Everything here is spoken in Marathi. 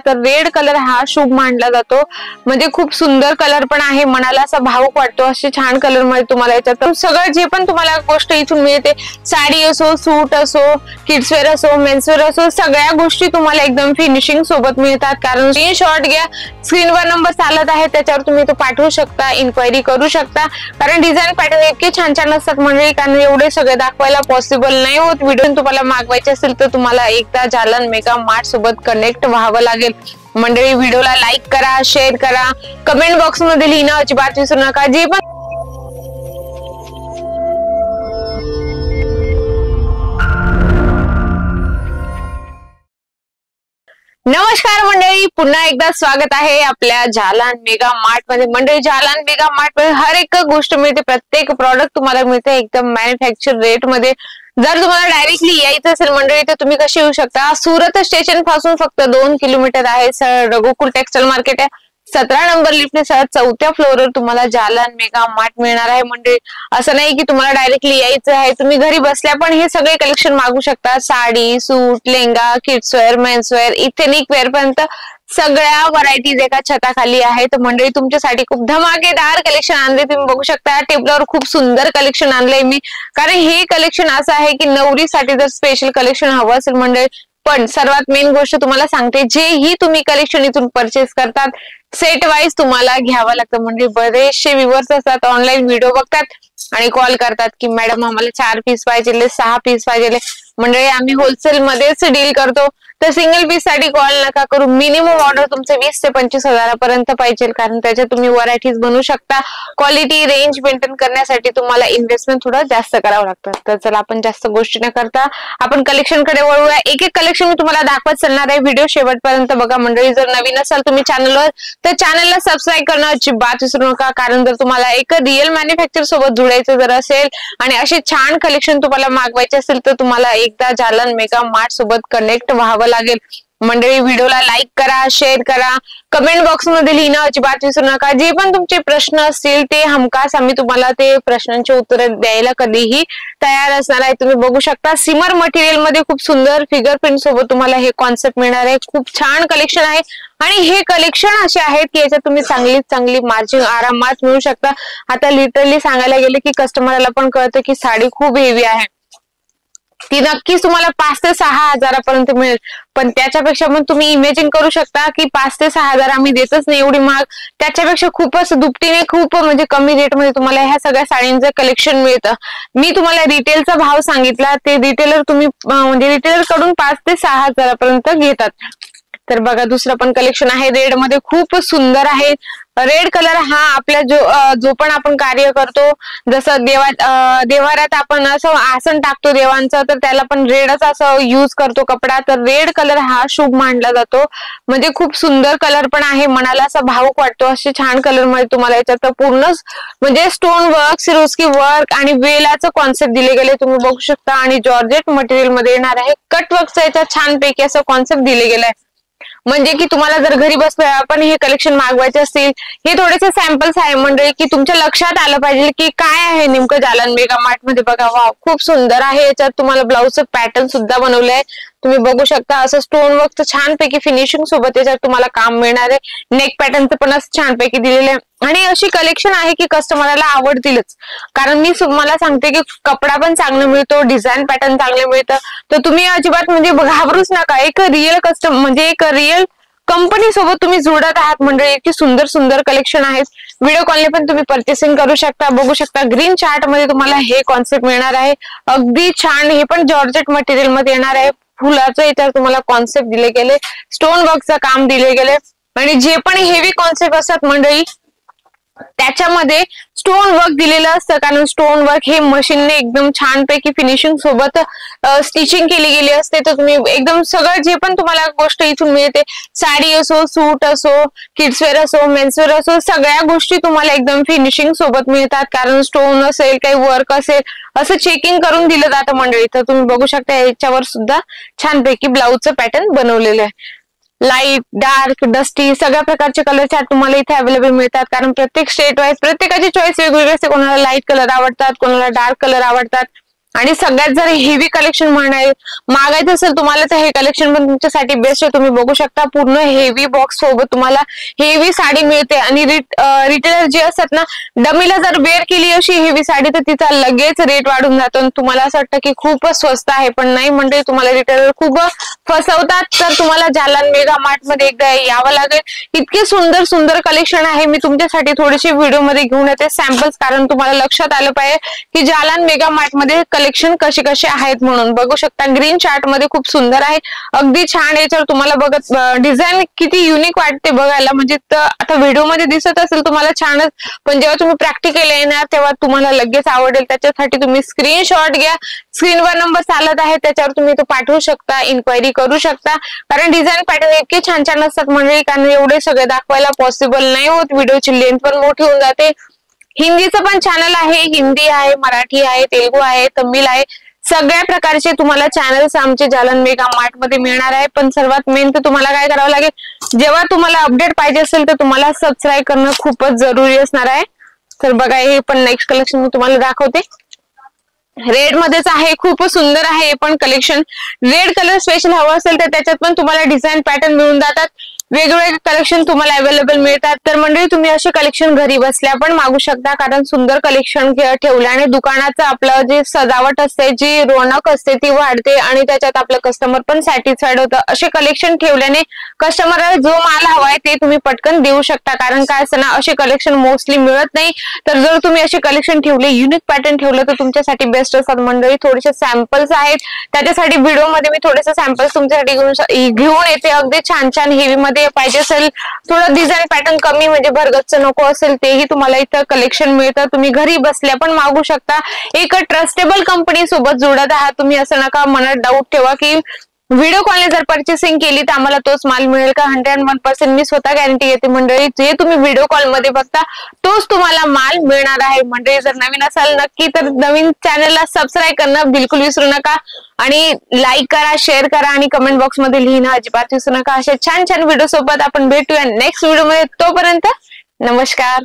तर रेड कलर हा शुभ मानला जातो, म्हणजे खूप सुंदर कलर पण आहे, मनाला असा भावुक वाटतो, असे छान कलर मध्ये तुम्हाला याच्यात सगळं जे पण तुम्हाला गोष्ट इथून मिळते, साडी असो, सूट असो, किड्सवेअर असो, मेन्सवेअर असो, सगळ्या गोष्टी तुम्हाला एकदम फिनिशिंग सोबत मिळतात। कारण स्क्रीनशॉट घ्या, स्क्रीनवर नंबर चालत आहे त्याच्यावर तुम्ही तो पाठवू शकता, इन्क्वायरी करू शकता। कारण डिझाईन पॅटर्न इतके छान छान असतात मंडळी, कारण एवढे सगळे दाखवायला पॉसिबल नाही होत। व्हिडिओ तुम्हाला मागवायचे असेल तर तुम्हाला एकदा जालन मेगा मार्ट सोबत कनेक्ट व्हावं लागेल। मंडळी व्हिडिओला लाईक करा, शेअर करा, कमेंट बॉक्स मध्ये लिहिणं अजिबात विसरू नका। जे पण नमस्कार मंडळी, पुन्हा एकदा स्वागत आहे आपल्या जालन मेगा मार्ट मध्ये। मंडळी जालन मेगा मार्ट मध्ये हर एक गोष्ट मिळते, प्रत्येक प्रॉडक्ट तुम्हाला मिळते एकदम मॅन्युफॅक्चर रेट मध्ये। जर तुम्हाला डायरेक्टली यायचं असेल मंडळी तर तुम्ही कशी येऊ शकता, सुरत स्टेशन पासून फक्त 2 किलोमीटर आहे, रघुकुल टेक्सटाईल मार्केट आहे, 17 नंबर लिफ्टने सर 4थ्या फ्लोअरवर तुम्हाला जालन मेगा मार्ट मिळणार आहे। मंडळी असं नाही की तुम्हाला डायरेक्टली यायचं आहे, तुम्ही घरी बसल्या पण हे सगळे कलेक्शन मागू शकता, sari, suit, lehenga, kidswear, menswear, ethnic wear पर्यंत सगळ्या व्हरायटीज एका छताखाली आहेत। मंडळी तुमच्यासाठी खूप धमाकेदार कलेक्शन आणले, तुम्ही बघू शकता टेबलावर खूप सुंदर कलेक्शन आणलंय मी, कारण हे कलेक्शन असं आहे की नवरीसाठी जर स्पेशल कलेक्शन हवं असेल मंडळी, पण सर्वात मेन गोष्ट तुम्हाला सांगते, जेही तुम्ही कलेक्शन इथून परचेस करतात सेट वाईज तुम्हाला घ्यावं लागतं। म्हणजे बरेचसे व्ह्यूअर्स असतात, ऑनलाईन व्हिडिओ बघतात आणि कॉल करतात की मॅडम आम्हाला 4 पीस पाहिजे, 6 पीस पाहिजे। म्हणजे आम्ही होलसेल मध्येच डील करतो, तर सिंगल पीस साठी कॉल नका करू, मिनिमम ऑर्डर तुमचे 20 ते 25 हजारापर्यंत पाहिजे, कारण त्याच्यात तुम्ही व्हरायटीज बनवू शकता। क्वालिटी रेंज मेंटेन करण्यासाठी तुम्हाला इन्व्हेस्टमेंट थोडं जास्त करावं लागतं। तर चला आपण जास्त गोष्टी न करता आपण कलेक्शन कडे वळूया। एक एक कलेक्शन मी तुम्हाला दाखवत चालणार आहे, व्हिडिओ शेवटपर्यंत बघा। मंडळी जर नवीन असाल तुम्ही चॅनलवर तर चॅनलला सबस्क्राईब करणं अजिबात विसरू नका, कारण जर तुम्हाला एक रिअल मॅन्युफॅक्चर सोबत जुडायचं जर असेल आणि असे छान कलेक्शन तुम्हाला मागवायचे असेल तर तुम्हाला एकदा जालन मेगा मार्ट सोबत कनेक्ट व्हावं लागेल। मंडळी व्हिडिओला लाईक करा, शेअर करा, कमेंट बॉक्स मध्ये लिहिणं अजिबात विसरू नका। जे पण तुमचे प्रश्न असतील ते हमखास आम्ही तुम्हाला ते प्रश्नांची उत्तर द्यायला कधीही तयार असणार आहे। तुम्ही बघू शकता सिमर मटेरियल मध्ये खूप सुंदर फिगर प्रिंट सोबत तुम्हाला हे कॉन्सेप्ट मिळणार आहे, खूप छान कलेक्शन आहे। आणि हे कलेक्शन असे आहेत की याच्यात तुम्ही चांगली मार्जिन आरामात मिळू शकता। आता लिटरली सांगायला गेले की कस्टमरला पण कळतं की साडी खूप हेवी आहे, ती नक्कीच तुम्हाला 5 ते 6 हजारापर्यंत मिळेल, पण त्याच्यापेक्षा पण तुम्ही इमेजिन करू शकता की 5 ते 6 हजार आम्ही देतच नाही एवढी महाग, त्याच्यापेक्षा खूपच दुपटीने खूप म्हणजे कमी रेट मध्ये तुम्हाला ह्या सगळ्या साड्यांचं कलेक्शन मिळतं। मी तुम्हाला रिटेलचा भाव सांगितला, ते रिटेलर तुम्ही म्हणजे रिटेलर कडून 5 ते 6 हजारापर्यंत घेतात। तर बघा दुसरं पण कलेक्शन आहे, रेड मध्ये खूप सुंदर आहे। रेड कलर हा आपल्या जो पण आपण कार्य करतो, जसं देवाऱ्यात आपण असं आसन टाकतो देवांचं, तर त्याला पण रेडच असं यूज करतो कपडा, तर रेड कलर हा शुभ मानला जातो। म्हणजे खूप सुंदर कलर पण आहे, मनाला असा भावुक वाटतो, असे छान कलर मध्ये तुम्हाला याच्यात पूर्ण म्हणजे स्टोन वर्क, सिरोस्की वर्क आणि वेलाचं कॉन्सेप्ट दिले गेले, तुम्ही बघू शकता। आणि जॉर्जेट मटेरियल मध्ये येणार आहे, कट वर्कचं याच्यात छानपैकी असं कॉन्सेप्ट दिले गेलाय। म्हणजे की तुम्हाला जर घरी बसल्या पण हे कलेक्शन मागवायचे असतील, हे थोडेसे सॅम्पल्स आहे मंडळी, की तुमच्या लक्षात आलं पाहिजे की काय आहे नेमकं जालन मेगा मार्ट मध्ये। बघा वाव खूप सुंदर आहे, याच्यात तुम्हाला ब्लाउजचं पॅटर्न सुद्धा बनवलंय, तुम्ही बघू शकता। असं स्टोन वर्कचं छानपैकी फिनिशिंग सोबत याच्यात तुम्हाला काम मिळणार आहे, नेक पॅटर्नचं पण असं छानपैकी दिलेलं आहे। आणि अशी कलेक्शन आहे की कस्टमरला आवडतीलच, कारण मी तुम्हाला सांगते की कपडा पण चांगला मिळतो, डिझाईन पॅटर्न चांगले मिळतं, तर तुम्ही अजिबात म्हणजे घाबरूच नका। एक रिअल म्हणजे एक रिअल कंपनी सोबत तुम्ही जोडत आहात मंडळी, इतकी सुंदर सुंदर कलेक्शन आहेत। व्हिडिओ कॉलने पण तुम्ही परचेसिंग करू शकता, बघू शकता ग्रीन चार्ट मध्ये तुम्हाला हे कॉन्सेप्ट मिळणार आहे, अगदी छान। हे पण जॉर्जेट मटेरियल मध्ये येणार आहे, फुलाचं याच्यावर तुम्हाला कॉन्सेप्ट दिले गेले, स्टोन वर्कचं काम दिले गेले। आणि जे पण हेवी कॉन्सेप्ट असतात मंडळी त्याच्यामध्ये स्टोन वर्क दिलेलं असतं, कारण स्टोन वर्क हे मशीनने एकदम छानपैकी फिनिशिंग सोबत स्टिचिंग केली गेली असते। तर तुम्ही एकदम सगळं जे पण तुम्हाला गोष्ट इथून मिळते, साडी असो, सूट असो, किड्सवेअर असो, मेन्सवेअर असो, सगळ्या गोष्टी तुम्हाला एकदम फिनिशिंग सोबत मिळतात, कारण स्टोन असेल काही वर्क असेल असं चेकिंग करून दिलं जातं मंडळी। तर तुम्ही बघू शकता याच्यावर सुद्धा छानपैकी ब्लाउजचं पॅटर्न बनवलेलं आहे, लाईट, डार्क, डस्टी सगळ्या प्रकारचे कलर चार्ट तुम्हाला इथे अवेलेबल मिळतात, कारण प्रत्येक स्टेट वाईज प्रत्येकाची चॉईस वेगवेगळी असते, कोणाला लाईट कलर आवडतात, कोणाला डार्क कलर आवडतात, आणि सगळ्यात जर हेवी कलेक्शन मागायचं असेल तुम्हाला तर हे कलेक्शन पण तुमच्यासाठी बेस्ट आहे। तुम्ही बघू शकता पूर्ण हेवी बॉक्स सोबत तुम्हाला हेवी साडी मिळते आणि रिटेलर जे असतात ना, डमीला जर वेअर केली अशी हेवी साडी तर तिचा लगेच रेट वाढून जातो आणि तुम्हाला असं वाटतं की खूपच स्वस्त आहे, पण नाही म्हणजे तुम्हाला रिटेलर खूप फसवतात। तर तुम्हाला जालान मेगा मार्ट मध्ये एकदा यावं लागेल। इतके सुंदर सुंदर कलेक्शन आहे, मी तुमच्यासाठी थोडेसे व्हिडिओ मध्ये घेऊन येते सॅम्पल्स, कारण तुम्हाला लक्षात आलं पाहिजे की जालान मेगा मार्ट मध्ये कलेक्शन कसे कसे आहेत म्हणून। बघू शकता ग्रीन चार्ट मध्ये खूप सुंदर आहे, अगदी छान याच्यावर तुम्हाला बघत डिझाईन किती युनिक वाटते बघायला, म्हणजे आता व्हिडिओ मध्ये दिसत असेल तुम्हाला छानच, पण जेव्हा तुम्ही प्रॅक्टिकल येणार तेव्हा तुम्हाला लगेच आवडेल। त्याच्यासाठी तुम्ही स्क्रीनशॉट घ्या, स्क्रीनवर नंबर चालत आहे त्याच्यावर तुम्ही तो पाठवू शकता, इन्क्वायरी करू शकता, कारण डिझाईन पॅटर्न इतके छान छान असतात मंडळी, कारण एवढे सगळे दाखवायला पॉसिबल नाही होत, व्हिडिओची लेंथ पण मोठी होऊन जाते। हिंदीचं पण चॅनल आहे, हिंदी आहे, मराठी आहे, तेलुगू आहे, तमिळ आहे, सगळ्या प्रकारचे तुम्हाला चॅनल्स आमचे जालान मेगा मार्ट मध्ये मिळणार आहे। पण सर्वात मेन तर तुम्हाला काय करावं लागेल, जेव्हा तुम्हाला अपडेट पाहिजे असेल तर तुम्हाला सबस्क्राईब करणं खूपच जरुरी असणार आहे। तर बघा हे पण नेक्स्ट कलेक्शन मी तुम्हाला दाखवते, रेड मध्येच आहे, खूप सुंदर आहे हे पण कलेक्शन। रेड कलर स्पेशल हवं असेल तर त्याच्यात पण तुम्हाला डिझाईन पॅटर्न मिळून जातात, वेगवेगळे कलेक्शन तुम्हाला अवेलेबल मिळतात। तर मंडळी तुम्ही असे कलेक्शन घरी बसल्या पण मागू शकता, कारण सुंदर कलेक्शन ठेवल्याने दुकानाचं आपलं जे सजावट असते, जी रौनक असते ती वाढते आणि त्याच्यात आपलं कस्टमर पण सॅटिस्फाईड होतं। असे कलेक्शन ठेवल्याने कस्टमरला जो माल हवाय ते तुम्ही पटकन देऊ शकता, कारण काय असतं ना असे कलेक्शन मोस्टली मिळत नाही। तर जर तुम्ही असे कलेक्शन ठेवले, युनिक पॅटर्न ठेवलं तर तुमच्यासाठी बेस्ट असतात मंडळी। थोडेसे सॅम्पल्स आहेत, त्याच्यासाठी व्हिडिओ मध्ये मी थोडेसे सॅम्पल्स तुमच्यासाठी घेऊन येते, अगदी छान छान हेवी मध्ये पाहिजे असेल, थोडं डिझाईन पॅटर्न कमी म्हणजे भरगच्च नको असेल तेही तुम्हाला इथं कलेक्शन मिळतं, तुम्ही घरी बसल्या पण मागू शकता। एक ट्रस्टेबल कंपनी सोबत जोडत आहात तुम्ही, असं नका मनात डाऊट ठेवा की व्हिडिओ कॉलने जर पर्चेसिंग केली तर आम्हाला तोच माल मिळेल का। 101% मी स्वतः गॅरंटी घेते मंडळी, जे तुम्ही व्हिडिओ कॉल मध्ये बघता तोच तुम्हाला माल मिळणार आहे। मंडळी जर नवीन असाल नक्की तर नवीन चॅनलला सबस्क्राईब करणं बिलकुल विसरू नका आणि लाईक करा, शेअर करा आणि कमेंट बॉक्स मध्ये लिहिणं अजिबात विसरू नका। अशा छान छान व्हिडिओ सोबत आपण भेटूया नेक्स्ट व्हिडिओ मध्ये, तोपर्यंत नमस्कार।